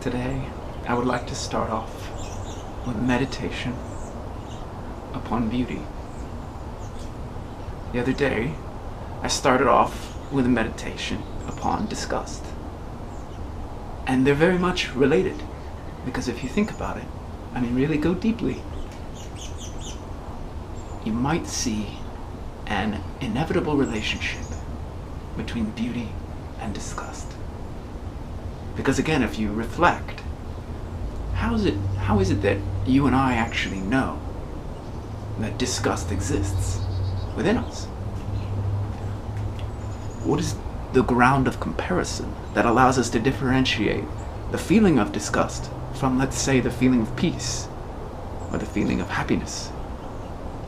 Today, I would like to start off with meditation upon beauty. The other day, I started off with a meditation upon disgust. And they're very much related, because if you think about it, really go deeply, you might see an inevitable relationship between beauty and disgust. Because again, if you reflect, how is it that you and I actually know that disgust exists within us? What is the ground of comparison that allows us to differentiate the feeling of disgust from, let's say, the feeling of peace, or the feeling of happiness,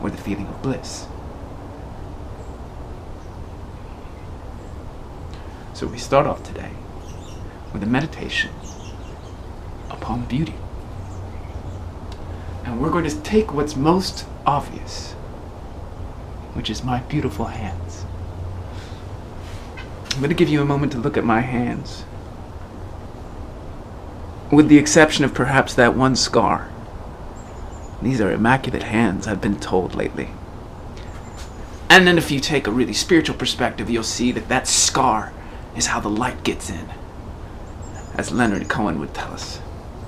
or the feeling of bliss? So we start off today with a meditation upon beauty. And we're going to take what's most obvious, which is my beautiful hands. I'm going to give you a moment to look at my hands, with the exception of perhaps that one scar. These are immaculate hands, I've been told lately. And then if you take a really spiritual perspective, you'll see that that scar is how the light gets in, as Leonard Cohen would tell us.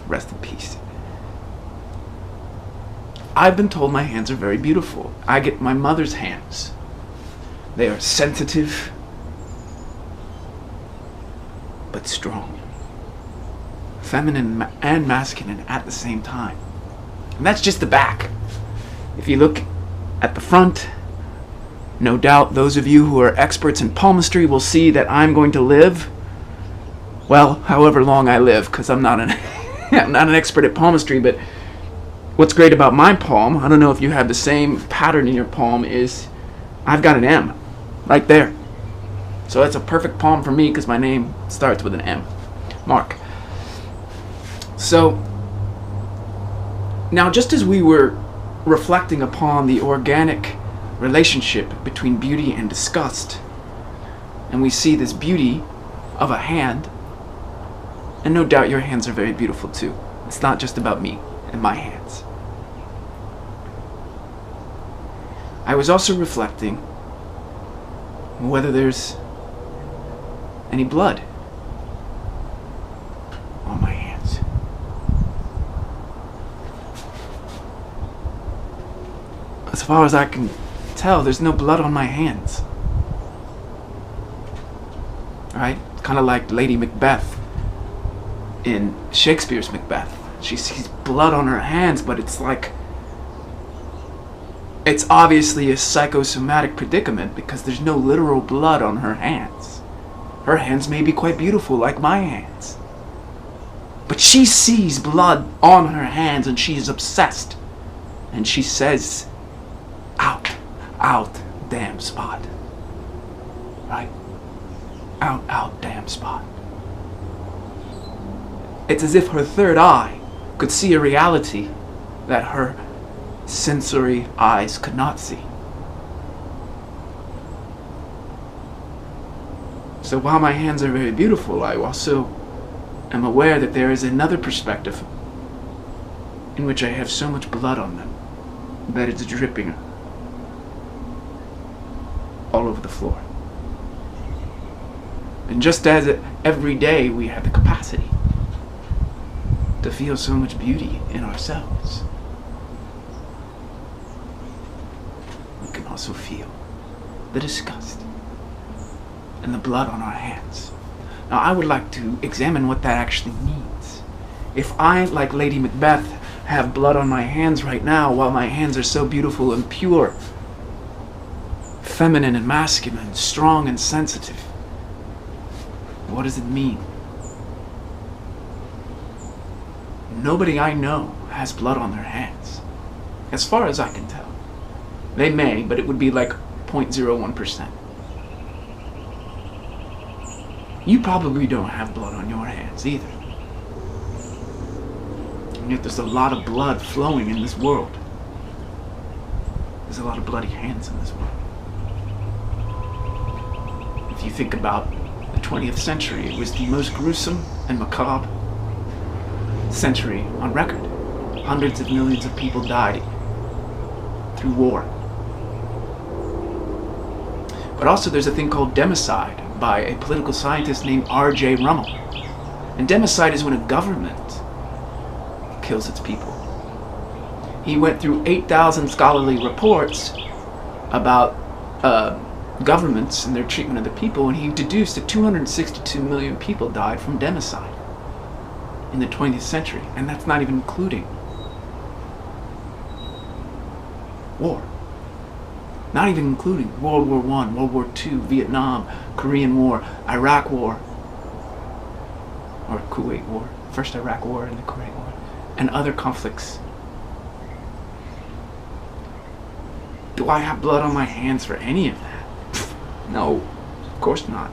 Rest in peace. I've been told my hands are very beautiful. I get my mother's hands. They are sensitive, but strong. Feminine and masculine at the same time. And that's just the back. If you look at the front, no doubt those of you who are experts in palmistry will see that I'm going to live, well, however long I live, because I'm not an expert at palmistry, but what's great about my palm, I don't know if you have the same pattern in your palm, is I've got an M right there. So that's a perfect palm for me because my name starts with an M. Mark. So, now just as we were reflecting upon the organic relationship between beauty and disgust, and we see this beauty of a hand, and no doubt your hands are very beautiful too. It's not just about me and my hands. I was also reflecting whether there's any blood on my hands. As far as I can tell, there's no blood on my hands. Right? Kind of like Lady Macbeth in Shakespeare's Macbeth. She sees blood on her hands, but it's like, it's obviously a psychosomatic predicament because there's no literal blood on her hands. Her hands may be quite beautiful like my hands, but she sees blood on her hands and she is obsessed, and she says, out, damn spot. Right? Out, damn spot. It's as if her third eye could see a reality that her sensory eyes could not see. So while my hands are very beautiful, I also am aware that there is another perspective in which I have so much blood on them that it's dripping all over the floor. And just as every day we have the capacity to feel so much beauty in ourselves, we can also feel the disgust and the blood on our hands. Now, I would like to examine what that actually means. If I, like Lady Macbeth, have blood on my hands right now, while my hands are so beautiful and pure, feminine and masculine, strong and sensitive, what does it mean? Nobody I know has blood on their hands, as far as I can tell. They may, but it would be like 0.01%. You probably don't have blood on your hands either. And yet there's a lot of blood flowing in this world. There's a lot of bloody hands in this world. If you think about the 20th century, it was the most gruesome and macabre century on record. Hundreds of millions of people died through war. But also there's a thing called democide by a political scientist named R.J. Rummel. And democide is when a government kills its people. He went through 8,000 scholarly reports about governments and their treatment of the people, and he deduced that 262 million people died from democide in the 20th century, and that's not even including war. Not even including World War I, World War II, Vietnam, Korean War, Iraq War, or Kuwait War, first Iraq War and the Kuwait War, and other conflicts. Do I have blood on my hands for any of that? No, of course not.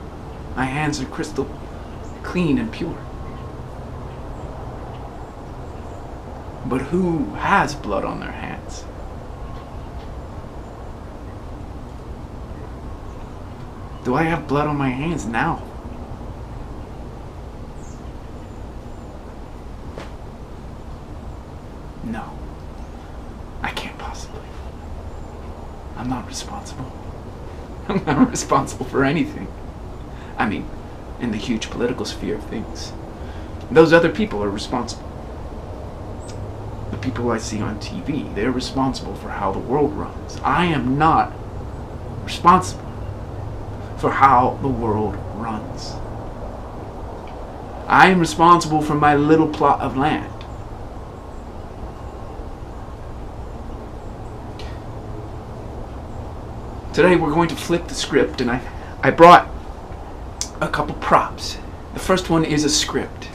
My hands are crystal clean and pure. But who has blood on their hands? Do I have blood on my hands now? No. I can't possibly. I'm not responsible. I'm not responsible for anything. I mean, in the huge political sphere of things. Those other people are responsible. The people I see on TV, they're responsible for how the world runs. I am not responsible for how the world runs. I am responsible for my little plot of land. Today we're going to flip the script, and I brought a couple props. The first one is a script.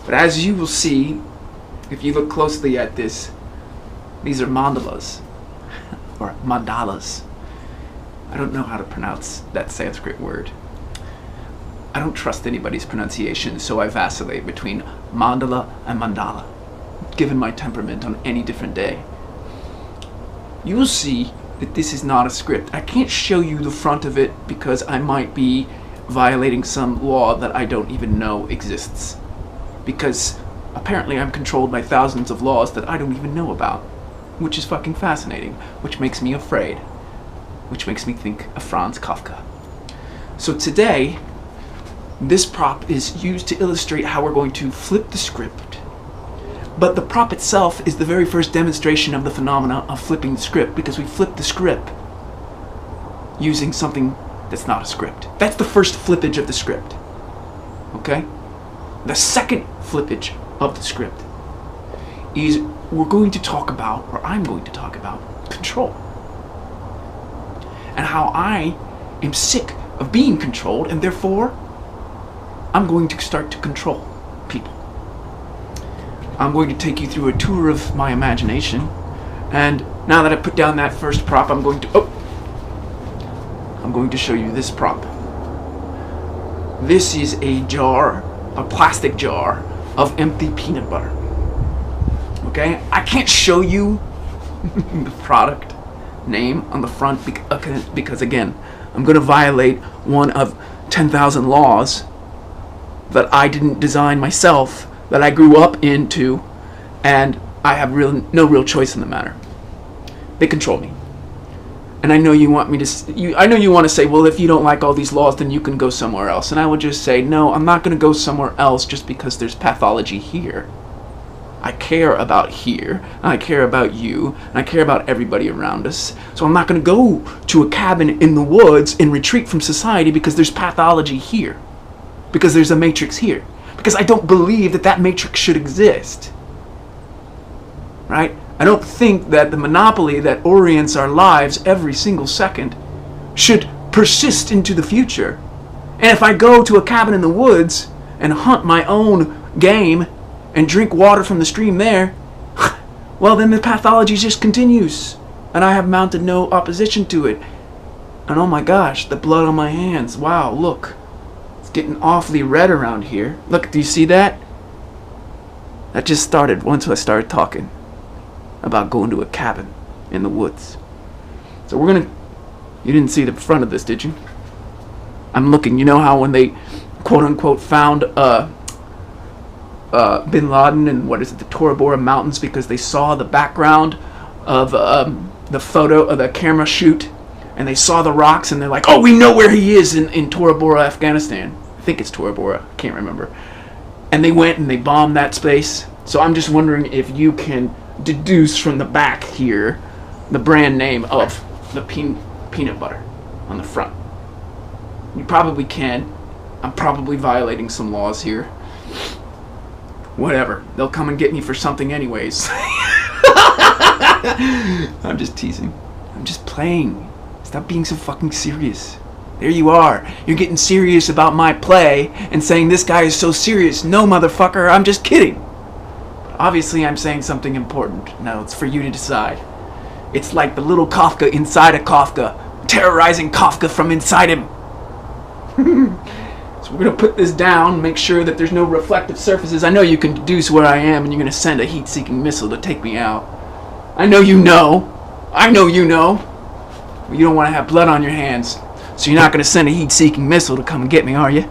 But as you will see, if you look closely at this, these are mandalas, or mandalas. I don't know how to pronounce that Sanskrit word. I don't trust anybody's pronunciation, so I vacillate between mandala and mandala, given my temperament on any different day. You will see that this is not a script. I can't show you the front of it because I might be violating some law that I don't even know exists. Because apparently I'm controlled by thousands of laws that I don't even know about, which is fucking fascinating, which makes me afraid, which makes me think of Franz Kafka. So today, this prop is used to illustrate how we're going to flip the script. But the prop itself is the very first demonstration of the phenomena of flipping the script, because we flip the script using something that's not a script. That's the first flippage of the script. Okay? The second flippage of the script is we're going to talk about, or I'm going to talk about, control. And how I am sick of being controlled, and therefore I'm going to start to control people. I'm going to take you through a tour of my imagination, and now that I put down that first prop, I'm going to show you this prop. This is a jar, a plastic jar of empty peanut butter. Okay? I can't show you the product name on the front because again, I'm going to violate one of 10,000 laws that I didn't design myself, that I grew up into, and I have no real choice in the matter. They control me. And I know you want me to, I know you want to say, well, if you don't like all these laws, then you can go somewhere else. And I would just say, no, I'm not going to go somewhere else just because there's pathology here. I care about here, and I care about you, and I care about everybody around us. So I'm not going to go to a cabin in the woods and retreat from society because there's pathology here. Because there's a matrix here. Because I don't believe that that matrix should exist. Right? I don't think that the monopoly that orients our lives every single second should persist into the future. And if I go to a cabin in the woods and hunt my own game and drink water from the stream there, well, then the pathology just continues. And I have mounted no opposition to it. And oh my gosh, the blood on my hands. Wow, look. It's getting awfully red around here. Look, do you see that? That just started once I started talking about going to a cabin in the woods. So we're gonna, you didn't see the front of this, did you? I'm looking, you know how when they quote unquote found Bin Laden and the Tora Bora Mountains because they saw the background of the photo of the camera shoot, and they saw the rocks, and they're like, oh, we know where he is in Tora Bora, Afghanistan. I think it's Tora Bora. I can't remember. And they went and they bombed that space. So I'm just wondering if you can deduce from the back here the brand name of the peanut butter on the front. You probably can. I'm probably violating some laws here. Whatever. They'll come and get me for something anyways. I'm just teasing. I'm just playing. Stop being so fucking serious. There you are. You're getting serious about my play and saying this guy is so serious. No, motherfucker, I'm just kidding. Obviously, I'm saying something important. Now, it's for you to decide. It's like the little Kafka inside of Kafka, terrorizing Kafka from inside him. So we're going to put this down, make sure that there's no reflective surfaces. I know you can deduce where I am, and you're going to send a heat-seeking missile to take me out. I know you know. I know you know. You don't want to have blood on your hands, so you're not going to send a heat-seeking missile to come and get me, are you?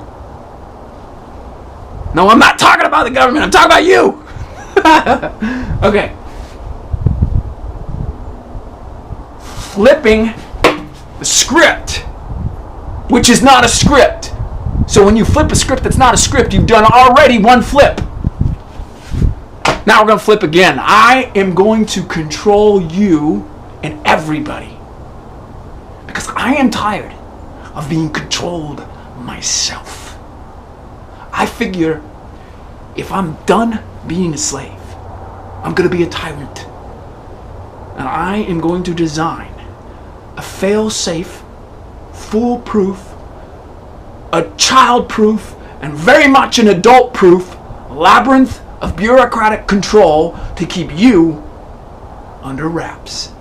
No, I'm not talking about the government. I'm talking about you. Okay. Flipping the script, which is not a script. So when you flip a script that's not a script, you've done already one flip. Now we're going to flip again. I am going to control you and everybody, because I am tired of being controlled myself. I figure if I'm done being a slave, I'm going to be a tyrant. And I am going to design a fail-safe, foolproof, a child-proof, and very much an adult-proof labyrinth of bureaucratic control to keep you under wraps.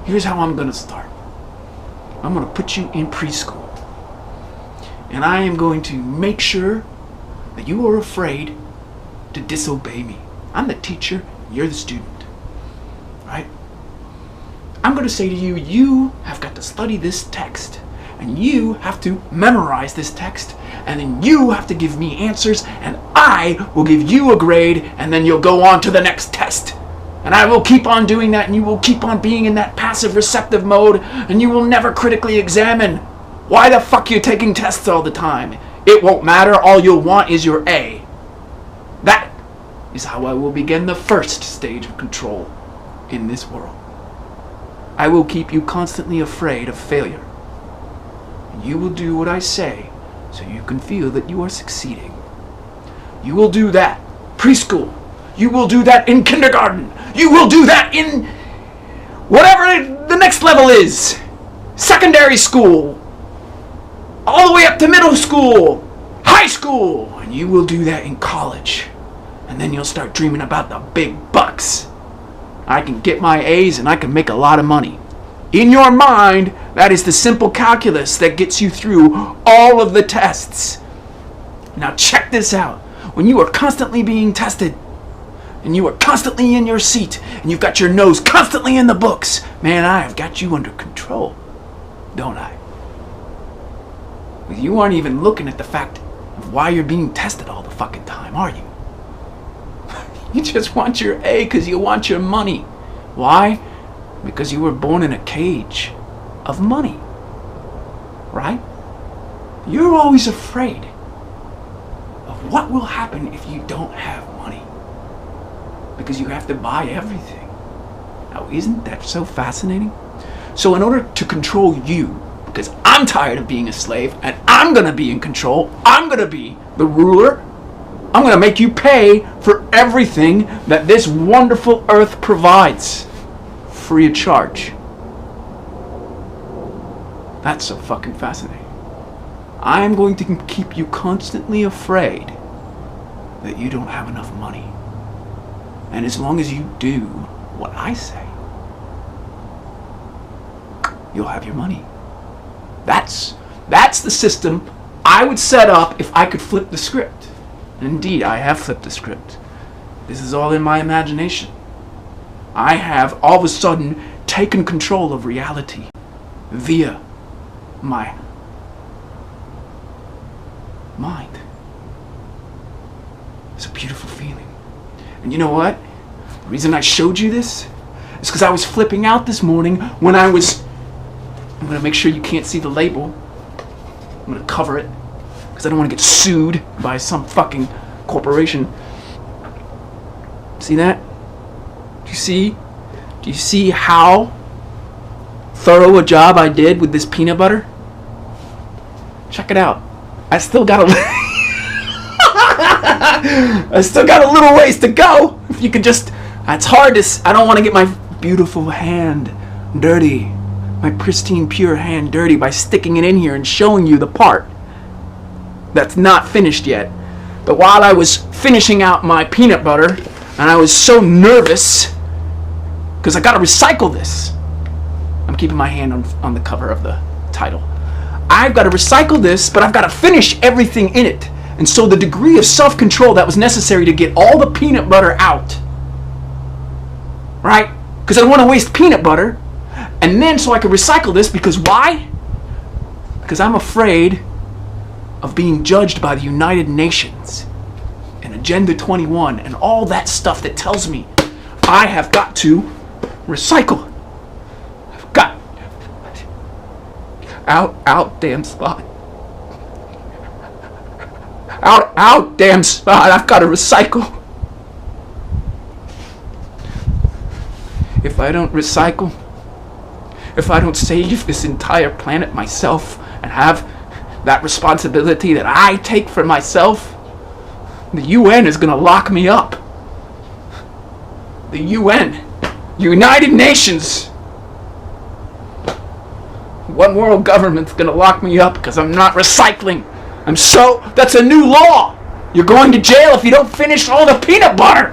Here's how I'm going to start. I'm going to put you in preschool. And I am going to make sure that you are afraid to disobey me. I'm the teacher, you're the student. Right? I'm going to say to you, you have got to study this text. And you have to memorize this text. And then you have to give me answers. And I will give you a grade. And then you'll go on to the next test. And I will keep on doing that. And you will keep on being in that passive receptive mode. And you will never critically examine. Why the fuck are you taking tests all the time? It won't matter. All you'll want is your A. That is how I will begin the first stage of control in this world. I will keep you constantly afraid of failure. You will do what I say so you can feel that you are succeeding. You will do that preschool. You will do that in kindergarten. You will do that in whatever the next level is. Secondary school. All the way up to middle school. High school. And you will do that in college. And then you'll start dreaming about the big bucks. I can get my A's and I can make a lot of money. In your mind, that is the simple calculus that gets you through all of the tests. Now check this out. When you are constantly being tested, and you are constantly in your seat, and you've got your nose constantly in the books, man, I have got you under control, don't I? You aren't even looking at the fact of why you're being tested all the fucking time, are you? You just want your A because you want your money. Why? Because you were born in a cage of money. Right? You're always afraid of what will happen if you don't have money. Because you have to buy everything. Now, isn't that so fascinating? So in order to control you, because I'm tired of being a slave and I'm going to be in control, I'm going to be the ruler, I'm going to make you pay for everything that this wonderful earth provides. Free of charge. That's so fucking fascinating. I am going to keep you constantly afraid that you don't have enough money. And as long as you do what I say, you'll have your money. That's the system I would set up if I could flip the script. Indeed, I have flipped the script. This is all in my imagination. I have all of a sudden taken control of reality via my mind. It's a beautiful feeling. And you know what? The reason I showed you this is because I was flipping out this morning when I'm going to make sure you can't see the label. I'm going to cover it because I don't want to get sued by some fucking corporation. See that? Do you see how thorough a job I did with this peanut butter? Check it out. I still got a little ways to go. If you could just, it's hard to, I don't want to get my beautiful hand dirty, my pristine pure hand dirty by sticking it in here and showing you the part that's not finished yet. But while I was finishing out my peanut butter, and I was so nervous because I got to recycle this. I'm keeping my hand on the cover of the title. I've got to recycle this, but I've got to finish everything in it. And so the degree of self-control that was necessary to get all the peanut butter out, right? Because I don't want to waste peanut butter. And then so I could recycle this, because why? Because I'm afraid of being judged by the United Nations and Agenda 21 and all that stuff that tells me I have got to recycle. I've got out, damn spot. Out, damn spot. I've got to recycle. If I don't recycle, if I don't save this entire planet myself and have that responsibility that I take for myself, the UN is going to lock me up. The UN, United Nations, one world government's going to lock me up because I'm not recycling. That's a new law. You're going to jail if you don't finish all the peanut butter.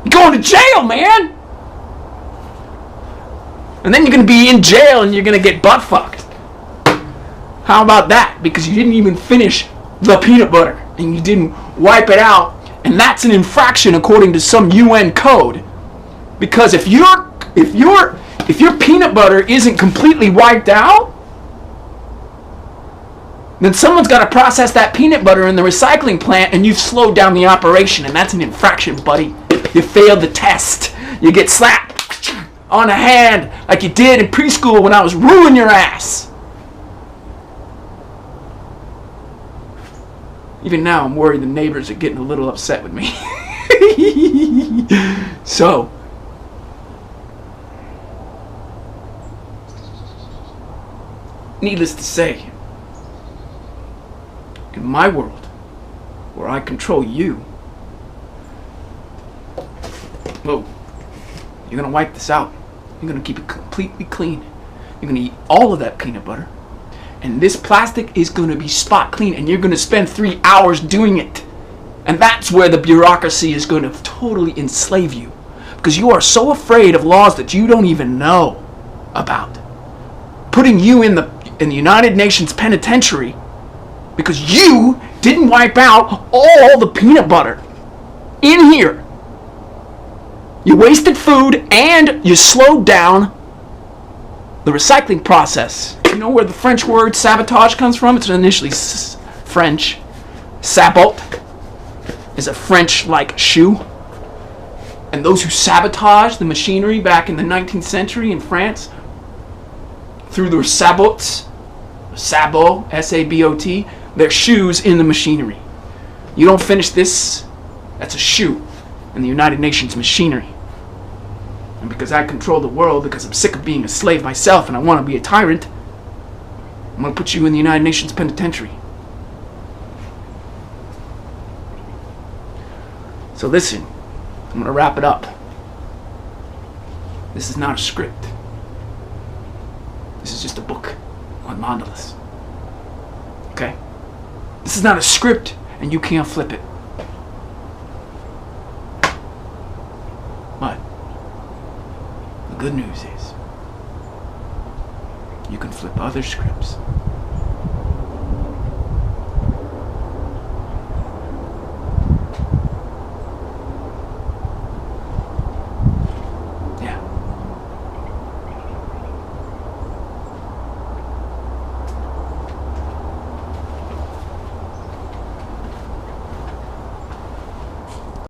You're going to jail, man. And then you're going to be in jail and you're going to get butt fucked. How about that? Because you didn't even finish the peanut butter and you didn't wipe it out, and that's an infraction according to some UN code. Because if your peanut butter isn't completely wiped out, then someone's got to process that peanut butter in the recycling plant, and you've slowed down the operation, and that's an infraction, buddy. You failed the test. You get slapped on the hand like you did in preschool when I was ruining your ass. Even now, I'm worried the neighbors are getting a little upset with me. So, needless to say, in my world, where I control you, whoa, you're going to wipe this out. You're going to keep it completely clean. You're going to eat all of that peanut butter. And this plastic is going to be spot clean, and you're going to spend 3 hours doing it. And that's where the bureaucracy is going to totally enslave you, because you are so afraid of laws that you don't even know about, putting you in the United Nations penitentiary because you didn't wipe out all the peanut butter in here. You wasted food and you slowed down the recycling process. You know where the French word sabotage comes from? It's initially French. Sabot is a French-like shoe. And those who sabotaged the machinery back in the 19th century in France through their sabots, sabot, S-A-B-O-T, their shoes in the machinery. You don't finish this, that's a shoe in the United Nations machinery. And because I control the world, because I'm sick of being a slave myself and I want to be a tyrant, I'm going to put you in the United Nations penitentiary. So listen, I'm going to wrap it up. This is not a script. This is just a book on mandalas. Okay? This is not a script, and you can't flip it. But the good news is you can flip other scripts.